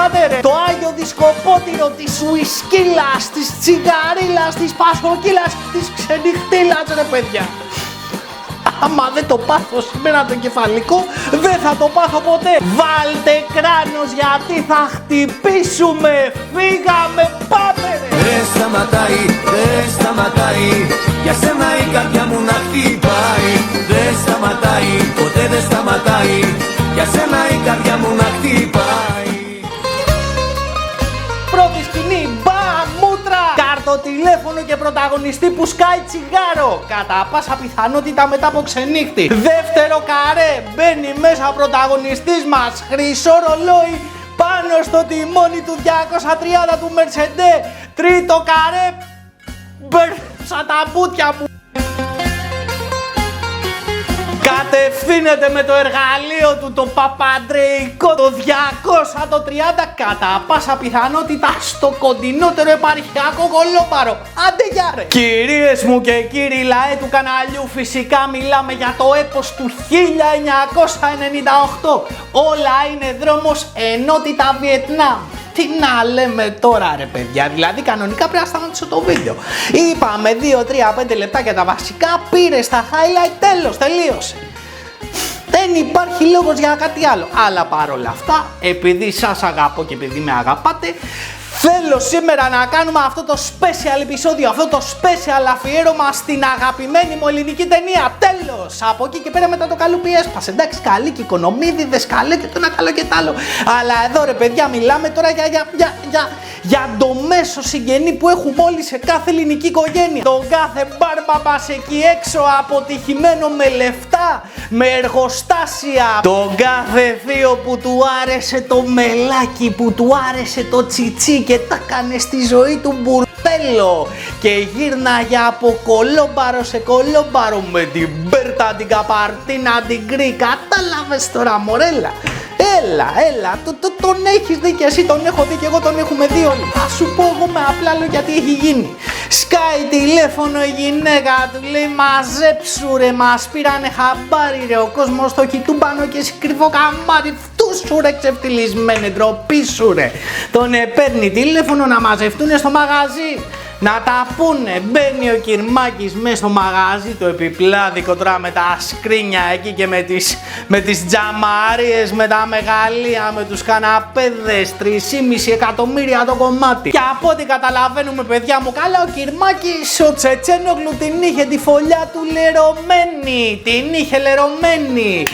Άντε ρε, το άγιο δισκοπότηρο της ουισκίλας, της τσιγαρίλας, της πασχοκύλας, της ξενυχτήλας ρε παιδιά. Άμα δεν το πάθω σήμερα το κεφαλικό, δεν θα το πάθω ποτέ. Βάλτε κράνος γιατί θα χτυπήσουμε. Φύγαμε, πάμε ρε. Δεν σταματάει, δεν σταματάει. Για σένα η καρδιά μου να χτυπάει. Δεν σταματάει, ποτέ δεν σταματάει. Για σένα η καρδιά μου να χτυπάει. Πρώτη σκηνή, μπαμ, μούτρα. Κάρτο τηλέφωνο και πρωταγωνιστή που σκάει τσιγάρο. Κατά πάσα πιθανότητα μετά από ξενύχτη. Δεύτερο καρέ, μπαίνει μέσα ο πρωταγωνιστής μας. Χρυσό ρολόι πάνω στο τιμόνι του 230 του Mercedes. Τρίτο καρέ, μπέρσα τα μπούτια μου. Κατευθύνεται με το εργαλείο του το παπαντρεϊκό το 230 κατά πάσα πιθανότητα στο κοντινότερο επαρχιακό κολόμπαρο. Άντε γεια ρε! Κυρίες μου και κύριοι λαέ του καναλιού, φυσικά μιλάμε για το έπος του 1998. Όλα είναι δρόμος ενότητα Βιετνάμ. Τι να λέμε τώρα ρε παιδιά, δηλαδή κανονικά πρέπει να σταματήσω το βίντεο. Είπαμε 2-3-5 λεπτάκια τα βασικά, πήρε στα highlight, τέλος, τελείωσε. Δεν υπάρχει λόγος για κάτι άλλο. Αλλά παρόλα αυτά, επειδή σας αγαπώ και επειδή με αγαπάτε, θέλω σήμερα να κάνουμε αυτό το special επεισόδιο, αυτό το special αφιέρωμα στην αγαπημένη μου ελληνική ταινία. Τέλος! Από εκεί και πέρα μετά το καλούπι έσπασε. Εντάξει, καλή και οικονομίδιδες, καλέ και το ένα καλό και το άλλο. Αλλά εδώ ρε παιδιά μιλάμε τώρα για το μέσο συγγενή που έχουμε όλοι σε κάθε ελληνική οικογένεια. Τον κάθε μπάρμπαμπας εκεί έξω, αποτυχημένο με λεφτά, με εργοστάσια. Τον κάθε θείο που του άρεσε το μελάκι, που του άρεσε το τσιτσί και τα έκανε στη ζωή του μπουρδέλο και γύρναγε από κολόμπαρο σε κολόμπαρο με την Μπέρτα, την Καπαρτίνα, την Γκρι. Κατάλαβες τώρα μωρέλα? Έλα, τον έχεις δει και εσύ, τον έχω δει και εγώ, τον έχουμε δει όλοι. Θα σου πω εγώ με απλά λόγια τι έχει γίνει. Σκάει τηλέφωνο η γυναίκα, του λέει μαζέψου ρε, μας πήρανε χαμπάρι ρε, ο κόσμος το κοιτούν πάνω και εσύ κρυφό καμάρι. Φτούσου ρε ξεφτυλισμένε, ντροπή σου ρε. Τον παίρνει τηλέφωνο να μαζευτούνε στο μαγαζί. Να τα πούνε, μπαίνει ο Κυρμάκης μέσα στο μαγαζί το επιπλάδικο τώρα με τα σκρίνια εκεί και με τις τζαμαρίες, με τα μεγαλεία, με τους καναπέδες, 3,5 εκατομμύρια το κομμάτι. Και από ό,τι καταλαβαίνουμε παιδιά μου καλά, ο Κυρμάκης ο Τσετσένογλου την είχε τη φωλιά του λερωμένη, την είχε λερωμένη.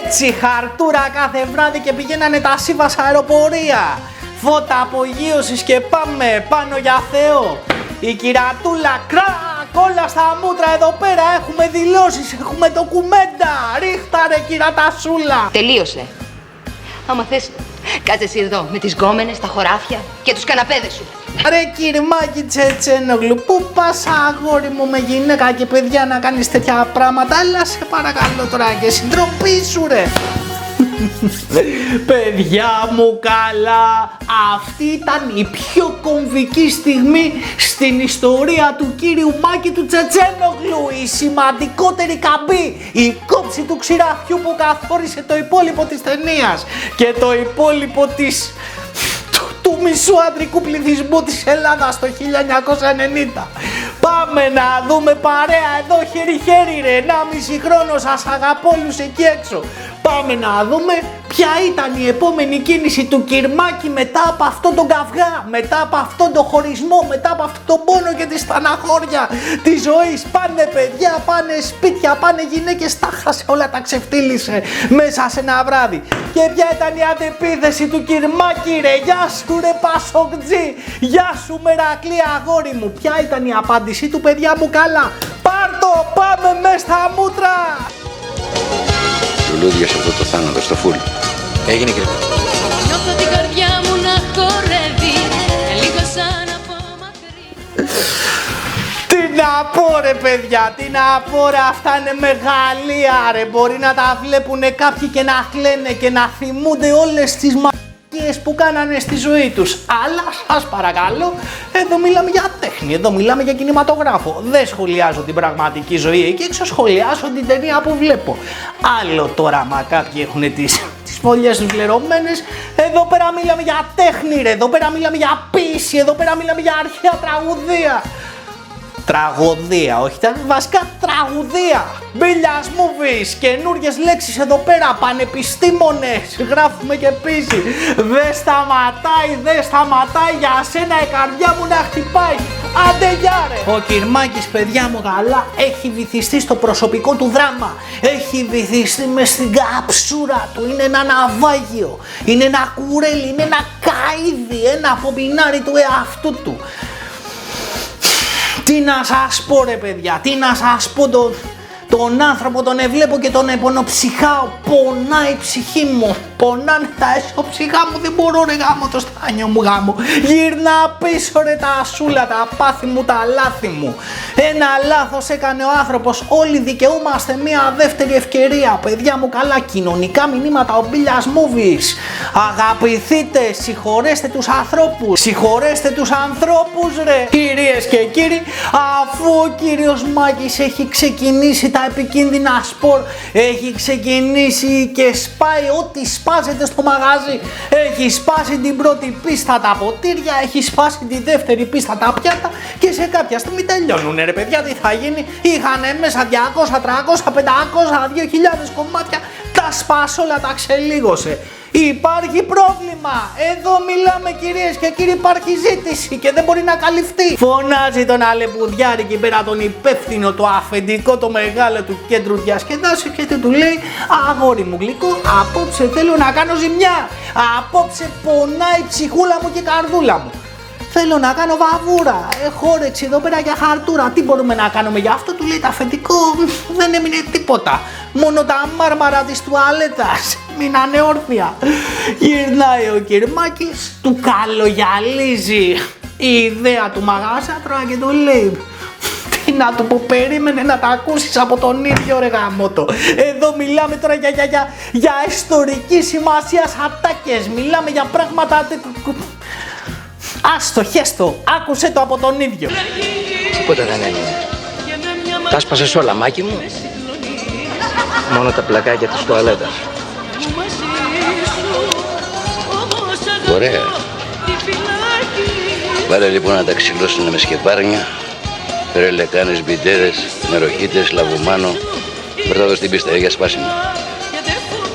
Έτσι χαρτούρα κάθε βράδυ και πηγαίνανε τα σύβα αεροπορία. Φώτα απογείωσης και πάμε πάνω για Θεό. Η κυρατούλα κρακ, όλα στα μούτρα εδώ πέρα, έχουμε δηλώσεις, έχουμε ντοκουμέντα. Ρίχτα ρε κυρατασούλα. Τελείωσε. Άμα θες, κάτσε εσύ εδώ με τις γκόμενες, τα χωράφια και τους καναπέδες σου. Ρε Κυρμάκη Τσετσένογλου, πού πας αγόρι μου με γυναίκα και παιδιά να κάνεις τέτοια πράγματα? Αλλά σε παρακαλώ τώρα και συντροπή σου ρε. Παιδιά μου καλά, αυτή ήταν η πιο κομβική στιγμή στην ιστορία του κύριου Μάκη του Τσετσένογλου. Η σημαντικότερη καμπή, η κόψη του ξηραφιού που καθόρισε το υπόλοιπο της ταινίας και το υπόλοιπο του μισού ανδρικού πληθυσμού της Ελλάδας το 1990. Πάμε να δούμε παρέα εδώ χέρι-χέρι ρε, 1,5 χρόνο σας αγαπώ όλους εκεί έξω. Πάμε να δούμε ποια ήταν η επόμενη κίνηση του Κυρμάκη μετά από αυτόν τον καυγά, μετά από αυτόν τον χωρισμό, μετά από αυτόν τον πόνο και τη στεναχώρια της ζωής. Πάνε παιδιά, πάνε σπίτια, πάνε γυναίκες, τα χάσε όλα, τα ξεφτύλισε μέσα σε ένα βράδυ. Και ποια ήταν η αντεπίθεση του Κυρμάκη ρε? Γεια σου ρε Πασοκτζή, γεια σου Μερακλή αγόρι μου. Ποια ήταν η απάντησή του παιδιά μου καλά? Πάρτο, πάμε μες στα μούτρα. Λουλούδια σε αυτό το θάνατο στο φουλ. Έγινε και νιώθω την καρδιά μου να χορεύει, λίγο σαν από μακρύ. Τι να πω ρε παιδιά, τι να πω ρε, αυτά είναι μεγαλεία ρε. Μπορεί να τα βλέπουνε κάποιοι και να κλαίνε και να θυμούνται όλες τις μαλακίες που κάνανε στη ζωή τους. Αλλά σας παρακαλώ, εδώ μιλάμε για τέχνη, εδώ μιλάμε για κινηματογράφο. Δεν σχολιάζω την πραγματική ζωή εκεί έξω, σχολιάζω την ταινία που βλέπω. Άλλο τώρα μα κάποιοι έχουν τις φωλιές τους λερωμένες. Εδώ πέρα μιλάμε για τέχνη ρε, εδώ πέρα μιλάμε για ποίηση, εδώ πέρα μιλάμε για αρχαία τραγωδία. Τραγωδία, όχι βασικά τραγουδία. Μπίλιας movies, καινούργιες λέξεις εδώ πέρα, πανεπιστήμονες, γράφουμε και πίση. Δεν σταματάει για σένα η καρδιά μου να χτυπάει. Άντε γεια ρε. Ο Κυρμάκης, παιδιά μου καλά, έχει βυθιστεί στο προσωπικό του δράμα. Έχει βυθιστεί μες στην κάψουρα του, είναι ένα ναυάγιο, είναι ένα κουρέλι, είναι ένα καΐδι, ένα πομπινάρι του εαυτού του. Τι να σας πω ρε παιδιά, τι να σας πω, τον άνθρωπο τον εβλέπω και τον επωνοψυχάω, πονάει η ψυχή μου, πονάνε τα εσωψυχά μου, δεν μπορώ ρε γάμο το στάνιο μου γάμο, γύρνα πίσω ρε τα ασούλα, τα πάθη μου, τα λάθη μου. Ένα λάθος έκανε ο άνθρωπος, όλοι δικαιούμαστε μια δεύτερη ευκαιρία, παιδιά μου καλά, κοινωνικά μηνύματα, ο Μπίλιας movies. Αγαπηθείτε, συγχωρέστε τους ανθρώπους, συγχωρέστε τους ανθρώπους ρε. Κυρίες και κύριοι, αφού ο κύριος Μάκης έχει ξεκινήσει τα επικίνδυνα σπορ, έχει ξεκινήσει και σπάει ό,τι σπάζεται στο μαγάζι, έχει σπάσει την πρώτη πίστα τα ποτήρια, έχει σπάσει τη δεύτερη πίστα τα πιάτα και σε κάποια στιγμή τελειώνουνε ρε παιδιά, τι θα γίνει, είχανε μέσα 200, 300, 500, 2.000 κομμάτια, τα σπάς όλα, τα ξελίγωσε. Υπάρχει πρόβλημα, εδώ μιλάμε κυρίες και κύριοι, υπάρχει ζήτηση και δεν μπορεί να καλυφθεί. Φωνάζει τον αλεπουδιάρη εκεί πέρα, τον υπεύθυνο, το αφεντικό, το μεγάλο του κέντρου διασκεδάσεως και του λέει, αγόρι μου γλυκό, απόψε θέλω να κάνω ζημιά, απόψε πονάει η ψυχούλα μου και η καρδούλα μου. Θέλω να κάνω βαβούρα, έχω όρεξη εδώ πέρα για χαρτούρα, τι μπορούμε να κάνουμε γι' αυτό, του λέει το αφεντικό, δεν έμεινε τίποτα, μόνο τα μάρμαρα της τουαλέτας μείνανε όρθια. Γυρνάει ο Κυρμάκης, του καλογιαλίζει η ιδέα του μαγάζατρα και του λέει, τι να του πω, περίμενε να τα ακούσεις από τον ίδιο ρε γαμότο. Εδώ μιλάμε τώρα για ιστορική σημασία ατάκες, μιλάμε για πράγματα... Άστο, χέστο, άκουσε το από τον ίδιο. Τίποτα δεν έμεινε. Τα σπάσες όλα, Μάκη μου. Μόνο τα πλακάκια της τουαλέτας. Ωραία. Βάλε λοιπόν να τα ξυλώσουνε με σκεπάρνια, ρελεκάνες, μπιντέρες, νεροχύτες, λαβουμάνο. Μπρτα εδώ στην πίστα για σπάσιμο.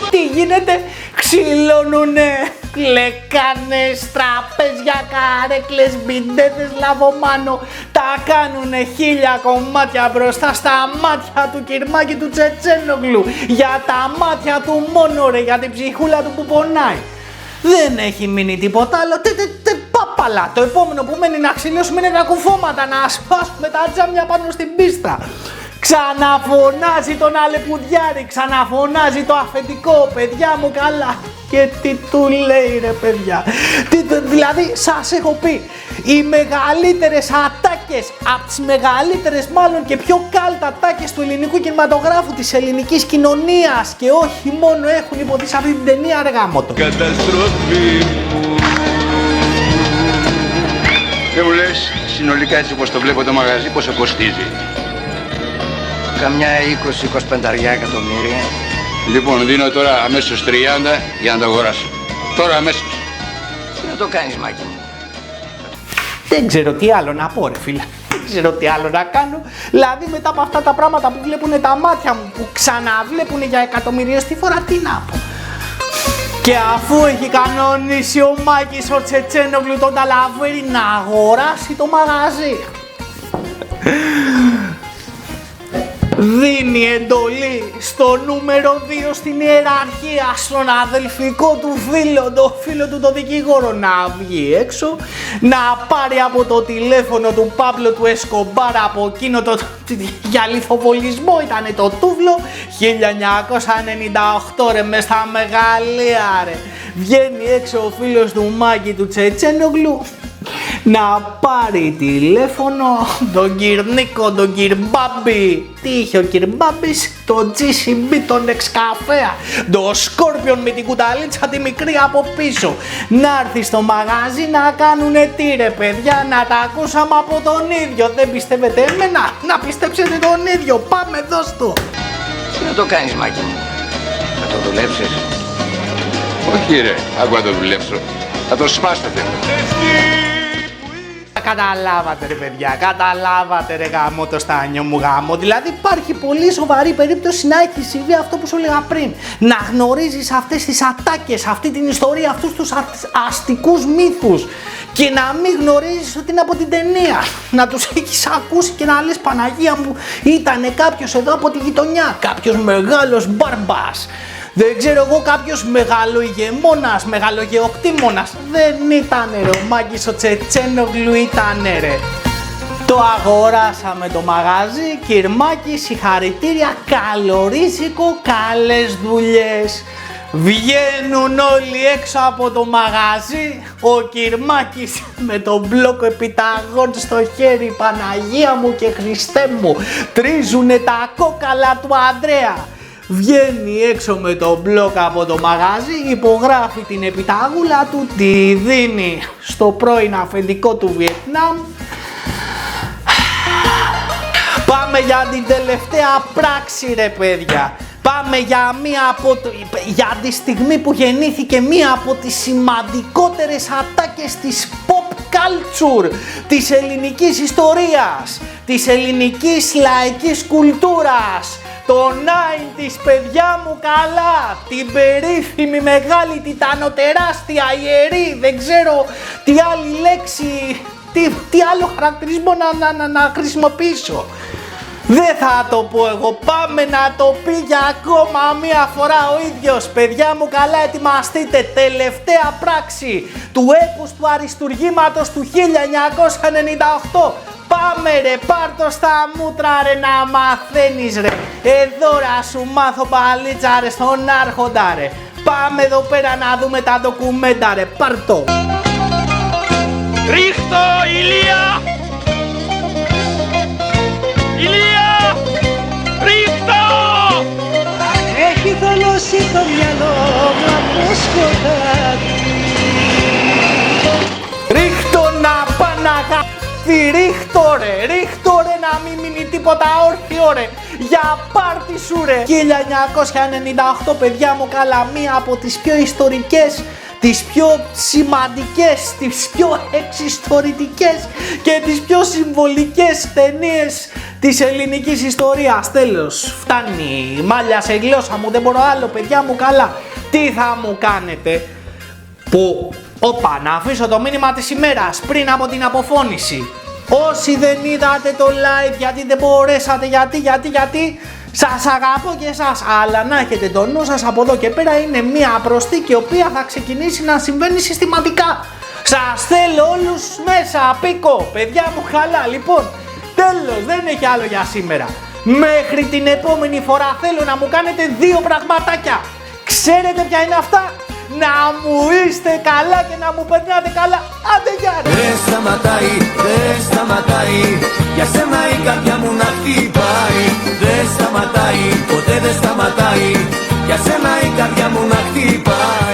Τι γίνεται, ξυλώνουνε λεκάνες, τραπέζια, καρέκλες, μπιντέδες, λαβομάνο. Τα κάνουνε 1000 κομμάτια μπροστά στα μάτια του Κυρμάκη του Τσετσένογλου. Για τα μάτια του μόνο ρε, για την ψυχούλα του που πονάει. Δεν έχει μείνει τίποτα άλλο, πάπαλα. Το επόμενο που μένει να ξυλώσουμε είναι τα κουφώματα, να σπάσουμε τα τζάμια πάνω στην πίστα. Ξαναφωνάζει τον αλεπουδιάρη, ξαναφωνάζει το αφεντικό, παιδιά μου καλά. Και τι του λέει ρε παιδιά, δηλαδή σας έχω πει, οι μεγαλύτερες ατάκες, από τις μεγαλύτερες μάλλον και πιο κάλτα ατάκες του ελληνικού κινηματογράφου, της ελληνικής κοινωνίας και όχι μόνο, έχουν υποθεί σε αυτή την ταινία ρε γάμοτο. Καταστροφή μου. Δεν μου λες, συνολικά έτσι όπως το βλέπω το μαγαζί, πόσο κοστίζει? Καμιά 20-25 εκατομμύρια. Λοιπόν, δίνω τώρα αμέσως 30 για να το αγοράσω. Τώρα αμέσως. Τι να το κάνεις, Μάκη μου? Δεν ξέρω τι άλλο να πω ρε φίλε. Δεν ξέρω τι άλλο να κάνω. Δηλαδή μετά από αυτά τα πράγματα που βλέπουν τα μάτια μου, που ξαναβλέπουν για εκατομμυριοστή φορά, τι να πω. Και αφού έχει κανονίσει ο Μάκης ο Τσετσένογλου τον Ταλαβέρη να αγοράσει το μαγαζί, δίνει εντολή στο νούμερο 2 στην ιεραρχία, στον αδελφικό του φίλο, το φίλο του το δικηγόρο, να βγει έξω, να πάρει από το τηλέφωνο του Παύλο του Εσκομπάρα, από εκείνο το για λιθοβολισμό ήτανε το τούβλο, 1998 ρε, μες στα μεγαλεία ρε. Βγαίνει έξω ο φίλος του Μάκη του Τσετσένογλου να πάρει τηλέφωνο τον Κυρνίκο, τον Κυρμπάμπη. Τι είχε ο Κυρμπάμπης? Το GCB, τον εξκαφέα, το Σκόρπιον με την κουταλίτσα τη μικρή από πίσω. Να έρθει στο μαγάζι να κάνουνε τι ρε παιδιά, να τα ακούσαμε από τον ίδιο. Δεν πιστεύετε εμένα? Να πιστέψετε τον ίδιο. Πάμε, δώσ' το. Τι να το κάνεις, Μάκη μου? Θα το δουλέψεις? Όχι ρε, άκου να το δουλέψω. Θα το σπάσω θέλω. Καταλάβατε ρε παιδιά, καταλάβατε ρε γάμο το στάνιο μου γάμο. Δηλαδή υπάρχει πολύ σοβαρή περίπτωση να έχει συμβεί αυτό που σου έλεγα πριν. Να γνωρίζεις αυτές τις ατάκες, αυτή την ιστορία, αυτούς τους αστικούς μύθους και να μην γνωρίζεις ότι είναι από την ταινία. Να τους έχεις ακούσει και να λες Παναγία μου, ήτανε κάποιος εδώ από τη γειτονιά, κάποιος μεγάλος μπαρμπάς. Δεν ξέρω εγώ, κάποιος μεγαλοηγεμόνας, μεγαλογεοκτήμονας. Δεν ήτανε ρε, ο Μάκης ο Τσετσένογλου ήτανε ρε. Το αγοράσαμε το μαγαζί, Κυρμάκη, συγχαρητήρια, καλορίζικο, καλές δουλειές. Βγαίνουν όλοι έξω από το μαγαζί, ο Κυρμάκης με τον μπλόκο επιταγών στο χέρι, Παναγία μου και Χριστέ μου, τρίζουνε τα κόκαλα του Ανδρέα. Βγαίνει έξω με τον μπλοκ από το μαγαζί, υπογράφει την επιταγούλα του, τη δίνει στο πρώην αφεντικό του Βιετνάμ. Πάμε για την τελευταία πράξη ρε παιδιά. Πάμε για τη στιγμή που γεννήθηκε μία από τις σημαντικότερες ατάκες της pop culture, της ελληνικής ιστορίας, της ελληνικής λαϊκής κουλτούρας. Το 90's παιδιά μου καλά, την περίφημη μεγάλη τιτανοτεράστια ιερή, δεν ξέρω τι άλλη λέξη, τι άλλο χαρακτηρισμό να χρησιμοποιήσω. Δεν θα το πω εγώ, πάμε να το πει για ακόμα μία φορά ο ίδιος. Παιδιά μου καλά, ετοιμαστείτε, τελευταία πράξη του έπους του αριστουργήματος του 1998. Πάμε ρε, πάρ' το στα μούτρα ρε να μαθαίνεις ρε. Εδώ να σου μάθω παλίτσα ρε στον άρχοντα ρε. Πάμε εδώ πέρα να δούμε τα ντοκουμέντα ρε, πάρ' το. Ρίχτω ηλία! Ηλία! Ρίχτω! Έχει θολώσει το μυαλό μου από σκοτάδι. Ρίχτω να παναγα... Ρίχτω ρε να μην μείνει τίποτα όρθιο ρε. Για πάρτι σου ρε. 1998 παιδιά μου καλά, μία από τις πιο ιστορικές, τις πιο σημαντικές, τις πιο εξιστορητικές και τις πιο συμβολικές ταινίες της ελληνικής ιστορίας. Τέλος, φτάνει, μάλιασε η γλώσσα μου, δεν μπορώ άλλο παιδιά μου καλά. Τι θα μου κάνετε που... Όπα, να αφήσω το μήνυμα της ημέρας πριν από την αποφώνηση. Όσοι δεν είδατε το live γιατί δεν μπορέσατε, γιατί σας αγαπώ και εσάς, αλλά να έχετε το νου σας, από εδώ και πέρα είναι μια προσθήκη η οποία θα ξεκινήσει να συμβαίνει συστηματικά. Σας θέλω όλους μέσα, πίκο, παιδιά μου καλά. Λοιπόν, τέλος, δεν έχει άλλο για σήμερα. Μέχρι την επόμενη φορά θέλω να μου κάνετε δύο πραγματάκια. Ξέρετε ποια είναι αυτά? Να μου είστε καλά και να μου περνάτε καλά. Άντε γεια ρε. Δεν σταματάει, δεν σταματάει, για σένα η καρδιά μου να χτυπάει. Δεν σταματάει, ποτέ δεν σταματάει, για σένα η καρδιά μου να χτυπάει.